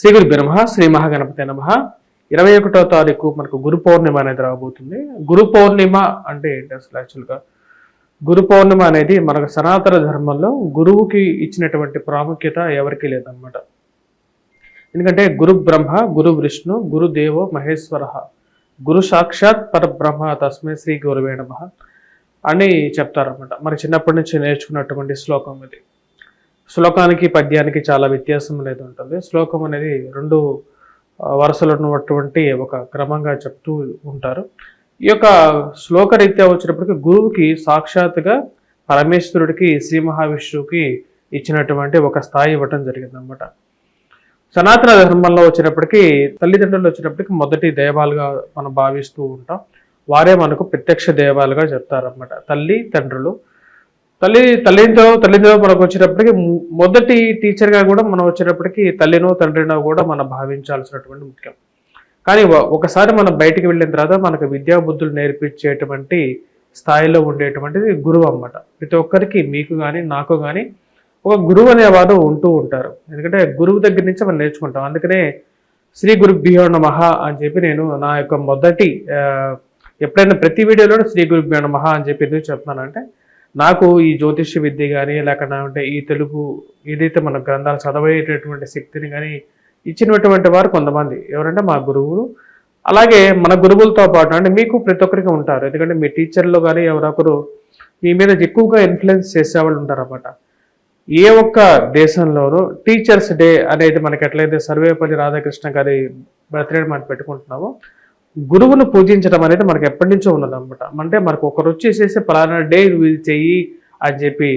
శ్రీ గురుభ్యో నమః. శ్రీ మహాగణపతే నమః. 21వ తారీఖు మనకు గురు పౌర్ణిమ అనేది రాబోతుంది. గురు పౌర్ణిమ అంటే ఏంటి అసలు యాక్చువల్గా? గురు పౌర్ణిమ అనేది మనకు సనాతన ధర్మంలో గురువుకి ఇచ్చినటువంటి ప్రాముఖ్యత ఎవరికీ లేదన్నమాట. ఎందుకంటే గురు బ్రహ్మ, గురు విష్ణు, గురు దేవో మహేశ్వర, గురు సాక్షాత్ పరబ్రహ్మ తస్మై శ్రీ గురువే నమః అని చెప్తారన్నమాట. మనకి చిన్నప్పటి నుంచి నేర్చుకున్నటువంటి శ్లోకం ఇది. శ్లోకానికి పద్యానికి చాలా వ్యత్యాసం అనేది ఉంటుంది. శ్లోకం అనేది రెండు వరుసలు ఉన్నటువంటి ఒక క్రమంగా చెప్తూ ఉంటారు. ఈ యొక్క శ్లోకరీత్యా వచ్చినప్పటికీ గురువుకి సాక్షాత్తుగా పరమేశ్వరుడికి, శ్రీ మహావిష్ణువుకి ఇచ్చినటువంటి ఒక స్థాయి ఇవ్వటం జరిగిందనమాట. సనాతన ధర్మంలో వచ్చినప్పటికీ తల్లిదండ్రులు వచ్చినప్పటికీ మొదటి దైవాలుగా మనం భావిస్తూ ఉంటాం. వారే మనకు ప్రత్యక్ష దైవాలుగా చెప్తారన్నమాట. తల్లి తండ్రులు, తల్లితో మనకు వచ్చేటప్పటికి మొదటి టీచర్గా కూడా మనం వచ్చేటప్పటికి తల్లినో తండ్రినో కూడా మనం భావించాల్సినటువంటి ముఖ్యం. కానీ ఒకసారి మనం బయటికి వెళ్ళిన తర్వాత మనకు విద్యా బుద్ధులు నేర్పించేటువంటి స్థాయిలో ఉండేటువంటిది గురువు అన్నమాట. ప్రతి ఒక్కరికి, మీకు కానీ నాకు కానీ ఒక గురువు అనేవాడు ఉంటూ ఉంటారు. ఎందుకంటే గురువు దగ్గర నుంచి మనం నేర్చుకుంటాం. అందుకనే శ్రీ గురుభ్యో నమః అని చెప్పి నేను నా యొక్క మొదటి ఎప్పుడైనా ప్రతి వీడియోలో శ్రీ గురుభ్యో నమః అని చెప్పి ఎందుకు చెప్తున్నానంటే, నాకు ఈ జ్యోతిష్య విద్య కానీ లేకపోతే ఈ తెలుగు ఏదైతే మన గ్రంథాలు చదవేటటువంటి శక్తిని కానీ ఇచ్చినటువంటి వారు కొంతమంది ఎవరంటే మా గురువులు. అలాగే మన గురువులతో పాటు అంటే మీకు ప్రతి ఒక్కరికి ఉంటారు. ఎందుకంటే మీ టీచర్లు కానీ ఎవరొకరు మీ మీద ఎక్కువగా ఇన్ఫ్లుయెన్స్ చేసేవాళ్ళు ఉంటారన్నమాట. ఏ ఒక్క దేశంలోనూ టీచర్స్ డే అనేది మనకి ఎట్లయితే సర్వేపల్లి రాధాకృష్ణ గారి బర్త్డే మనం పెట్టుకుంటున్నామో, గురువును పూజించడం అనేది మనకు ఎప్పటి నుంచో ఉన్నదన్నమాట. అంటే మనకు ఒకరు వచ్చేసేసి పలానా డే ఇది చెయ్యి అని చెప్పి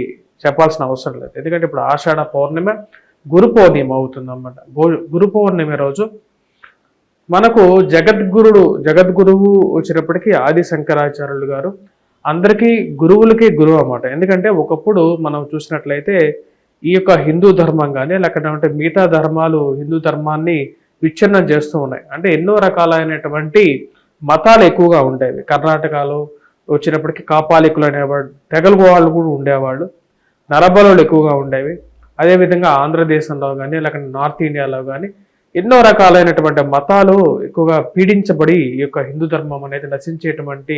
చెప్పాల్సిన అవసరం లేదు. ఎందుకంటే ఇప్పుడు ఆషాఢ పౌర్ణిమ గురు పౌర్ణిమ అవుతుందన్నమాట. గురు పౌర్ణిమ రోజు మనకు జగద్గురువు వచ్చినప్పటికీ ఆది శంకరాచార్యులు గారు అందరికీ గురువులకి గురువు అన్నమాట. ఎందుకంటే ఒకప్పుడు మనం చూసినట్లయితే ఈ యొక్క హిందూ ధర్మం కానీ లేకపోతే మిగతా ధర్మాలు హిందూ ధర్మాన్ని విచ్ఛిన్నం చేస్తూ ఉన్నాయి. అంటే ఎన్నో రకాలైనటువంటి మతాలు ఎక్కువగా ఉండేవి. కర్ణాటకలో వచ్చినప్పటికీ కాపాలికులు అనేవాడు, తెగలు వాళ్ళు కూడా ఉండేవాళ్ళు, నరబలులు ఎక్కువగా ఉండేవి. అదేవిధంగా ఆంధ్రదేశంలో కానీ లేకపోతే నార్త్ ఇండియాలో కానీ ఎన్నో రకాలైనటువంటి మతాలు ఎక్కువగా పీడించబడి ఈ యొక్క హిందూ ధర్మం అనేది నశించేటువంటి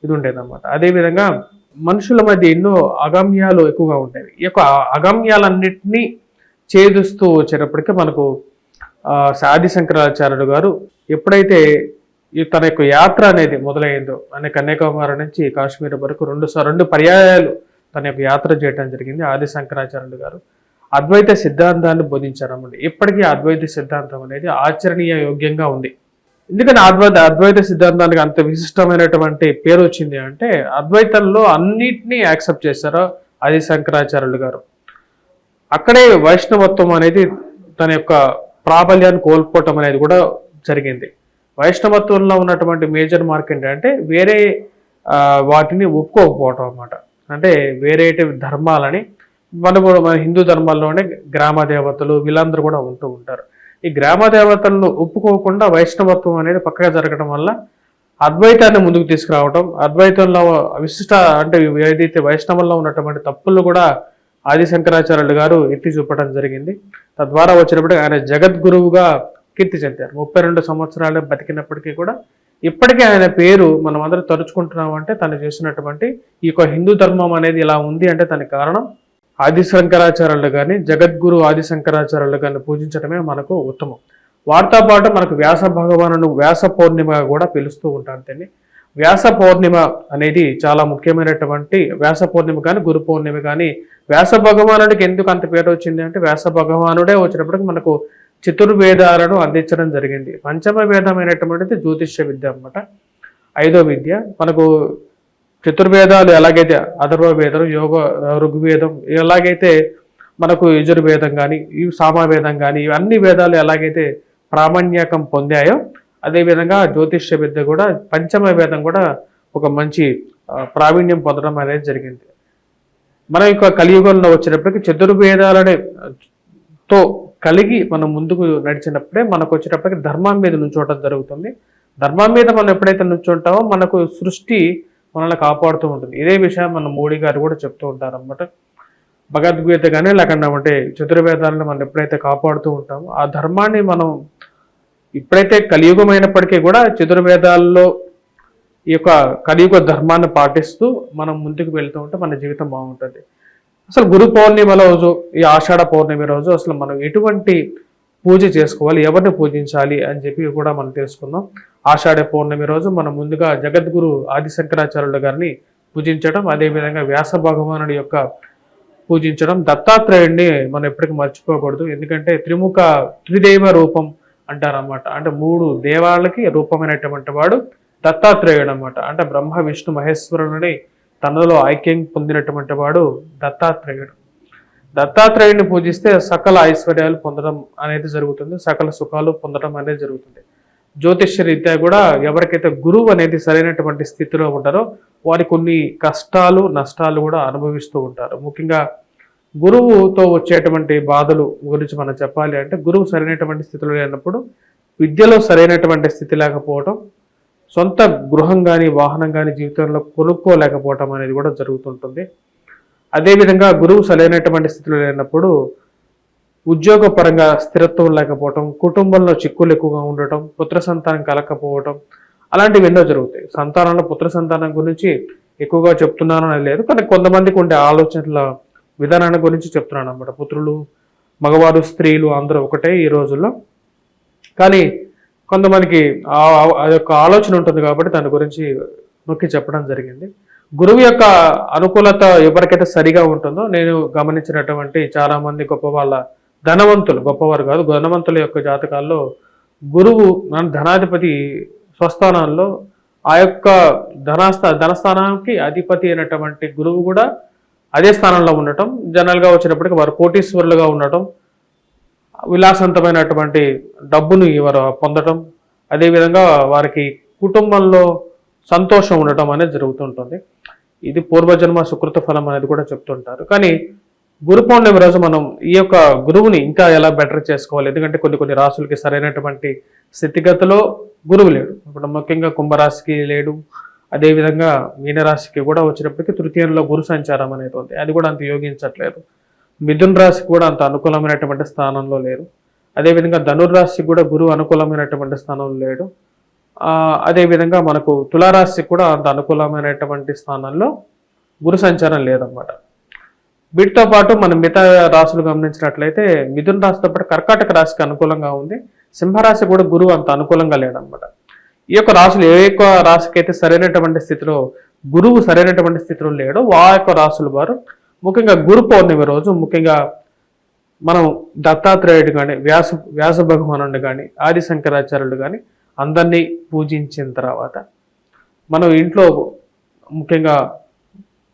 ఇది ఉండేదన్నమాట. అదేవిధంగా మనుషుల మధ్య ఎన్నో అగమ్యాలు ఎక్కువగా ఉండేవి. ఈ యొక్క అగమ్యాలన్నింటినీ ఛేదిస్తూ వచ్చేటప్పటికీ మనకు ఆది శంకరాచార్యులు గారు ఎప్పుడైతే తన యొక్క యాత్ర అనేది మొదలైందో, అనే కన్యాకుమారి నుంచి కాశ్మీర్ వరకు రెండు పర్యాయాలు తన యొక్క యాత్ర చేయడం జరిగింది. ఆది శంకరాచార్యులు గారు అద్వైత సిద్ధాంతాన్ని బోధించారన్నమాట. ఇప్పటికీ అద్వైత సిద్ధాంతం అనేది ఆచరణీయ యోగ్యంగా ఉంది. ఎందుకని అద్వైత సిద్ధాంతానికి అంత విశిష్టమైనటువంటి పేరు వచ్చింది అంటే, అద్వైతంలో అన్నిటినీ యాక్సెప్ట్ చేశారు ఆది శంకరాచార్యులు గారు. అక్కడే వైష్ణవత్వం అనేది తన యొక్క ప్రాబల్యాన్ని కోల్పోవటం అనేది కూడా జరిగింది. వైష్ణవత్వంలో ఉన్నటువంటి మేజర్ మార్క్ ఏంటంటే వేరే వాటిని ఒప్పుకోకపోవటం అన్నమాట. అంటే వేరే ధర్మాలని మన హిందూ ధర్మాల్లోనే గ్రామ దేవతలు వీళ్ళందరూ కూడా ఉంటూ ఉంటారు. ఈ గ్రామ దేవతలను ఒప్పుకోకుండా వైష్ణవత్వం అనేది పక్కగా జరగడం వల్ల అద్వైతాన్ని ముందుకు తీసుకురావటం, అద్వైతంలో విశిష్ట అంటే ఏదైతే వైష్ణవంలో ఉన్నటువంటి తప్పులు కూడా ఆది శంకరాచార్యులు గారు ఎత్తి చూపడం జరిగింది. తద్వారా వచ్చినప్పుడు ఆయన జగద్గురువుగా కీర్తి చెందారు. 32 సంవత్సరాలు బతికినప్పటికీ కూడా ఇప్పటికీ ఆయన పేరు మనం అందరూ తరుచుకుంటున్నాం. అంటే తను చేసినటువంటి ఈ యొక్క హిందూ ధర్మం అనేది ఇలా ఉంది అంటే దానికి కారణం ఆది శంకరాచార్యులు కానీ జగద్గురు ఆది శంకరాచార్యులు కానీ పూజించడమే మనకు ఉత్తమం. వాటితో పాటు మనకు వ్యాస భగవానుడు వ్యాస పౌర్ణిమగా కూడా పిలుస్తూ ఉంటారు. దీన్ని వ్యాస పౌర్ణిమ అనేది చాలా ముఖ్యమైనటువంటి వ్యాస పౌర్ణిమ కానీ గురు పౌర్ణిమ కానీ వ్యాస భగవానుడికి ఎందుకు అంత పేరు వచ్చింది అంటే, వ్యాస భగవానుడే వచ్చినప్పటికీ మనకు చతుర్వేదాలను అందించడం జరిగింది. పంచమ వేదమైనటువంటిది జ్యోతిష్య విద్య అన్నమాట. 5వ విద్య మనకు చతుర్వేదాలు ఎలాగైతే అథర్వవేదం, ఋగ్వేదం ఎలాగైతే మనకు యజుర్వేదం కానీ ఈ సామవేదం కానీ ఇవన్నీ వేదాలు ఎలాగైతే ప్రామాణ్యకం పొందాయో, అదేవిధంగా జ్యోతిష్య విద్య కూడా పంచమ వేదం కూడా ఒక మంచి ప్రావీణ్యం పొందడం అనేది జరిగింది. మన యొక్క కలియుగంలో వచ్చినప్పటికీ చతుర్వేదాలతో కలిగి మనం ముందుకు నడిచినప్పుడే మనకు వచ్చేటప్పటికి ధర్మం మీద నుంచోవటం జరుగుతుంది. ధర్మం మీద మనం ఎప్పుడైతే నుంచుంటామో మనకు సృష్టి మనల్ని కాపాడుతూ ఉంటుంది. ఇదే విషయం మన మోడీ గారు కూడా చెప్తూ ఉంటారు అన్నమాట. భగవద్గీత కానీ లేకుండా అంటే చతుర్వేదాలను మనం ఎప్పుడైతే కాపాడుతూ ఉంటామో ఆ ధర్మాన్ని మనం ఇప్పుడైతే కలియుగమైనప్పటికీ కూడా చతుర్వేదాల్లో ఈ యొక్క కలియుగ ధర్మాన్ని పాటిస్తూ మనం ముందుకు వెళ్తూ ఉంటే మన జీవితం బాగుంటుంది. అసలు గురు పౌర్ణిమ రోజు, ఈ ఆషాఢ పౌర్ణమి రోజు అసలు మనం ఎటువంటి పూజ చేసుకోవాలి, ఎవరిని పూజించాలి అని చెప్పి కూడా మనం తెలుసుకుందాం. ఆషాఢ పౌర్ణమి రోజు మనం ముందుగా జగద్గురు ఆదిశంకరాచార్యుల గారిని పూజించడం, అదేవిధంగా వ్యాస భగవానుడి యొక్క పూజించడం, దత్తాత్రేయుడిని మనం ఎప్పటికీ మర్చిపోకూడదు. ఎందుకంటే త్రిదేవ రూపం అంటారన్నమాట. అంటే 3 దేవాలకి రూపమైనటువంటి వాడు దత్తాత్రేయుడు అనమాట. అంటే బ్రహ్మ విష్ణు మహేశ్వరుని తనలో ఐక్యం పొందినటువంటి వాడు దత్తాత్రేయుడు. దత్తాత్రేయుడిని పూజిస్తే సకల ఐశ్వర్యాలు పొందడం అనేది జరుగుతుంది, సకల సుఖాలు పొందడం అనేది జరుగుతుంది. జ్యోతిష్య రీత్యా కూడా ఎవరికైతే గురువు అనేది సరైనటువంటి స్థితిలో ఉంటారో వారి కొన్ని కష్టాలు నష్టాలు కూడా అనుభవిస్తూ ఉంటారు. ముఖ్యంగా గురువుతో వచ్చేటువంటి బాధలు గురించి మనం చెప్పాలి అంటే, గురువు సరైనటువంటి స్థితిలో లేనప్పుడు విద్యలో సరైనటువంటి స్థితి లేకపోవడం, సొంత గృహం కానీ వాహనం కానీ జీవితంలో కొనుక్కోలేకపోవటం అనేది కూడా జరుగుతుంటుంది. అదేవిధంగా గురువు సరైనటువంటి స్థితిలో లేనప్పుడు ఉద్యోగపరంగా స్థిరత్వం లేకపోవటం, కుటుంబంలో చిక్కులు ఎక్కువగా ఉండటం, పుత్ర సంతానం కలగకపోవటం, అలాంటివి ఎన్నో జరుగుతాయి. సంతానంలో పుత్ర సంతానం గురించి ఎక్కువగా చెప్తున్నాను అని లేదు, కానీ కొంతమందికి ఉండే ఆలోచనల విధానాన్ని గురించి చెప్తున్నాను అన్నమాట. పుత్రులు, మగవారు, స్త్రీలు అందరూ ఒకటే ఈ రోజుల్లో. కానీ కొంతమందికి అదొక ఆలోచన ఉంటుంది కాబట్టి దాని గురించి నొక్కి చెప్పడం జరిగింది. గురువు యొక్క అనుకూలత ఎవరికైతే సరిగా ఉంటుందో, నేను గమనించినటువంటి చాలా మంది గొప్ప వాళ్ళ ధనవంతులు, గొప్పవారు కాదు, ధనవంతుల యొక్క జాతకాల్లో గురువు ధనాధిపతి స్వస్థానంలో ఆ యొక్క ధనస్థానానికి అధిపతి అయినటువంటి గురువు కూడా అదే స్థానంలో ఉండటం, జనరల్గా వచ్చినప్పటికీ వారు కోటీశ్వరులుగా ఉండటం, విలాసవంతమైనటువంటి డబ్బును వారు పొందటం, అదేవిధంగా వారికి కుటుంబంలో సంతోషం ఉండటం అనేది జరుగుతుంటుంది. ఇది పూర్వజన్మ సుకృత ఫలం అనేది కూడా చెప్తుంటారు. కానీ గురు పౌర్ణమి రోజు మనం ఈ యొక్క గురువుని ఇంకా ఎలా బెటర్ చేసుకోవాలి, ఎందుకంటే కొన్ని రాసులకి సరైనటువంటి స్థితిగతిలో గురువు లేడు. ఇప్పుడు ముఖ్యంగా కుంభరాశికి లేడు, అదేవిధంగా మీనరాశికి కూడా వచ్చినప్పటికీ తృతీయంలో గురు సంచారం అనేది ఉంది, అది కూడా అంత యోగించట్లేదు. మిథున్ రాశికి కూడా అంత అనుకూలమైనటువంటి స్థానంలో లేరు. అదేవిధంగా ధనుర్రాశికి కూడా గురువు అనుకూలమైనటువంటి స్థానంలో లేడు. అదేవిధంగా మనకు తులారాశికి కూడా అంత అనుకూలమైనటువంటి స్థానంలో గురు సంచారం లేదన్నమాట. వీటితో పాటు మనం మిగతా రాశులు గమనించినట్లయితే మిథున రాశితో పాటు కర్కాటక రాశికి అనుకూలంగా ఉంది, సింహరాశి కూడా గురువు అంత అనుకూలంగా లేడనమాట. ఈ యొక్క రాశులు ఏ యొక్క రాశికి అయితే సరైనటువంటి స్థితిలో గురువు సరైనటువంటి స్థితిలో లేడో ఆ యొక్క రాశుల వారు ముఖ్యంగా గురు పౌర్ణమి రోజు ముఖ్యంగా మనం దత్తాత్రేయుడు కానీ వ్యాస భగవానుడు కానీ ఆదిశంకరాచార్యుడు కానీ అందరినీ పూజించిన తర్వాత మనం ఇంట్లో ముఖ్యంగా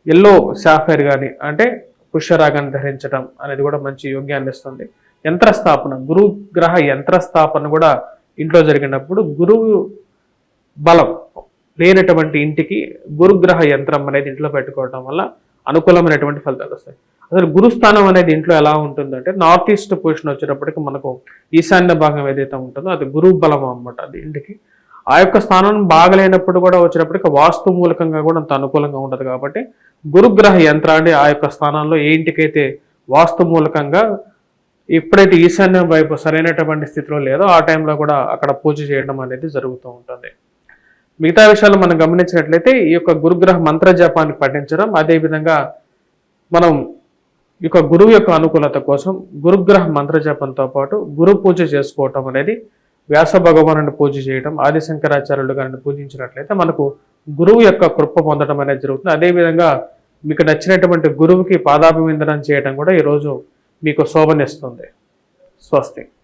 ఎల్లో సాఫైర్ కానీ అంటే పుష్యరాగాన్ని ధరించడం అనేది కూడా మంచి యోగ్యాన్ని ఇస్తుంది. యంత్రస్థాపన, గురుగ్రహ యంత్రస్థాపన కూడా ఇంట్లో జరిగినప్పుడు గురువు బలం లేనటువంటి ఇంటికి గురుగ్రహ యంత్రం అనేది ఇంట్లో పెట్టుకోవడం వల్ల అనుకూలమైనటువంటి ఫలితాలు వస్తాయి. అసలు గురుస్థానం అనేది ఇంట్లో ఎలా ఉంటుందంటే నార్త్ ఈస్ట్ పొజిషన్ వచ్చేటప్పటికి మనకు ఈశాన్య భాగం ఏదైతే ఉంటుందో అది గురువు బలం అన్నమాట. అది ఇంటికి ఆ యొక్క స్థానం బాగలేనప్పుడు కూడా వచ్చేటప్పటికి వాస్తు మూలకంగా కూడా అంత అనుకూలంగా ఉండదు. కాబట్టి గురుగ్రహ యంత్రాన్ని ఆ యొక్క స్థానంలో ఏ ఇంటికైతే వాస్తు మూలకంగా ఎప్పుడైతే ఈశాన్యం వైపు సరైనటువంటి స్థితిలో లేదో ఆ టైంలో కూడా అక్కడ పూజ చేయడం అనేది జరుగుతూ ఉంటుంది. మిగతా విషయాలు మనం గమనించినట్లయితే ఈ యొక్క గురుగ్రహ మంత్ర జపాన్ని పఠించడం, అదేవిధంగా మనం ఈ యొక్క గురువు యొక్క అనుకూలత కోసం గురుగ్రహ మంత్ర జపంతో పాటు గురు పూజ చేసుకోవటం అనేది, వ్యాస భగవానుని పూజ చేయడం, ఆదిశంకరాచార్యులు గారిని పూజించినట్లయితే మనకు గురువు యొక్క కృప పొందడం అనేది జరుగుతుంది. అదేవిధంగా మీకు నచ్చినటువంటి గురువుకి పాదాభివందనం చేయడం కూడా ఈరోజు మీకు శోభనిస్తుంది. స్వస్తి.